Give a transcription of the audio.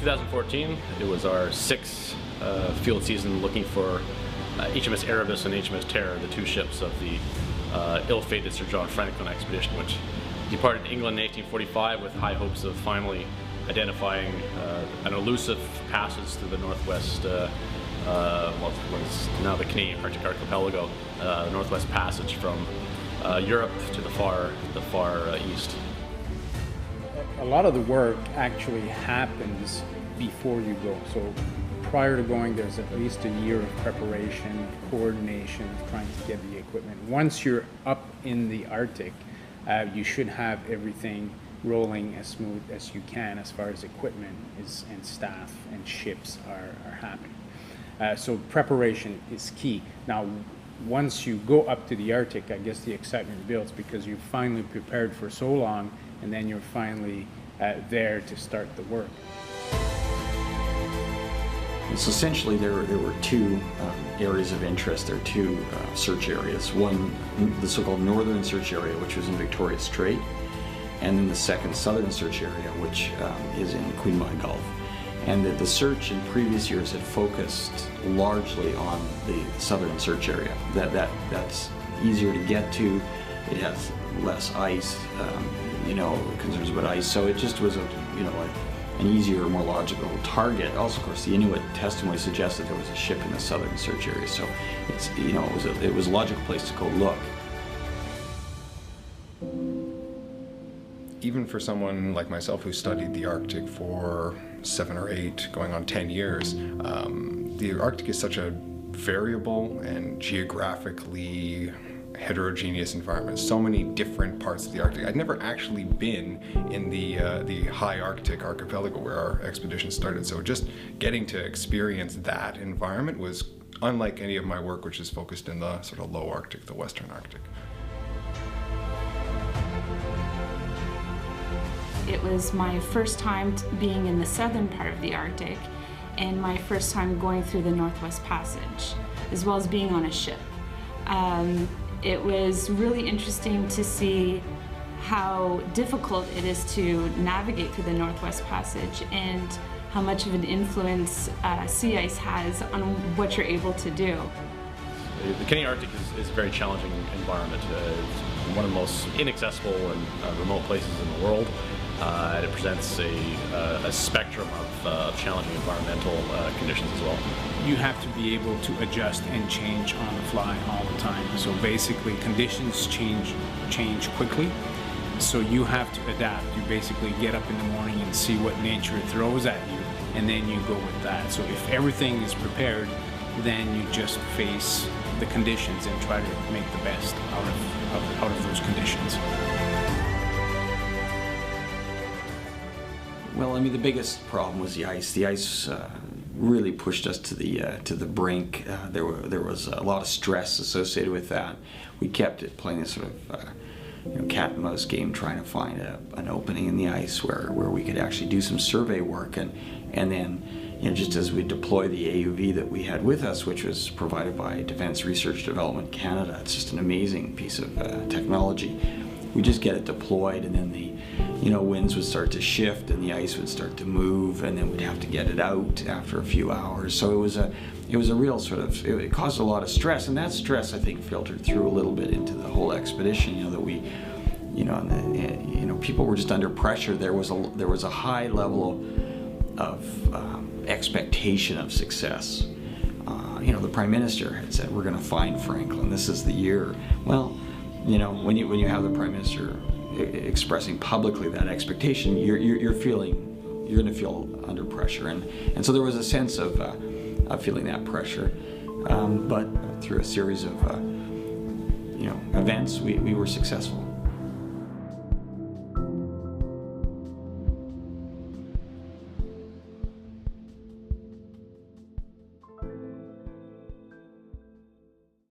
2014, it was our sixth field season looking for HMS Erebus and HMS Terror, the two ships of the ill-fated Sir John Franklin expedition, which departed England in 1845 with high hopes of finally identifying an elusive passage through the northwest, what's now the Canadian Arctic Archipelago, the northwest passage from Europe to the far east. A lot of the work actually happens before you go. So prior to going, there's at least a year of preparation, coordination, trying to get the equipment. Once you're up in the Arctic, you should have everything rolling as smooth as you can as far as equipment and staff and ships are happening. So preparation is key. Now, once you go up to the Arctic, I guess the excitement builds because you've finally prepared for so long, and then you're finally there to start the work. So essentially there were two areas of interest. There are two search areas. One, the so-called northern search area, which was in Victoria Strait, and then the second southern search area, which is in Queen Mother Gulf. And the search in previous years had focused largely on the southern search area. That's easier to get to. It has less ice, concerns about ice. So it just was an easier, more logical target. Also, of course, the Inuit testimony suggested there was a ship in the southern search area. So it's it was a logical place to go look. Even for someone like myself who studied the Arctic for 7 or 8, going on 10 years, the Arctic is such a variable and geographically heterogeneous environment. So many different parts of the Arctic. I'd never actually been in the high Arctic archipelago where our expedition started, so just getting to experience that environment was unlike any of my work, which is focused in the sort of low Arctic, the Western Arctic. It was my first time being in the southern part of the Arctic and my first time going through the Northwest Passage, as well as being on a ship. It was really interesting to see how difficult it is to navigate through the Northwest Passage and how much of an influence sea ice has on what you're able to do. The Canadian Arctic is a very challenging environment. It's one of the most inaccessible and remote places in the world. And it presents a spectrum of challenging environmental conditions as well. You have to be able to adjust and change on the fly all the time. So basically conditions change quickly. So you have to adapt. You basically get up in the morning and see what nature throws at you, and then you go with that. So if everything is prepared, then you just face the conditions and try to make the best out of those conditions. Well, I mean, the biggest problem was the ice. The ice really pushed us to the brink. There was a lot of stress associated with that. We kept it playing this sort of cat and mouse game, trying to find an opening in the ice where we could actually do some survey work, and then just as we deploy the AUV that we had with us, which was provided by Defence Research Development Canada. It's just an amazing piece of technology. We just get it deployed, and then the winds would start to shift and the ice would start to move, and then we'd have to get it out after a few hours. So it was a real sort of, it caused a lot of stress, and that stress I think filtered through a little bit into the whole expedition. That we, people were just under pressure. There was a high level of expectation of success. The Prime Minister had said, "We're going to find Franklin. This is the year." Well, when you have the Prime Minister expressing publicly that expectation, you're going to feel under pressure, and so there was a sense of feeling that pressure. But through a series of events, we were successful.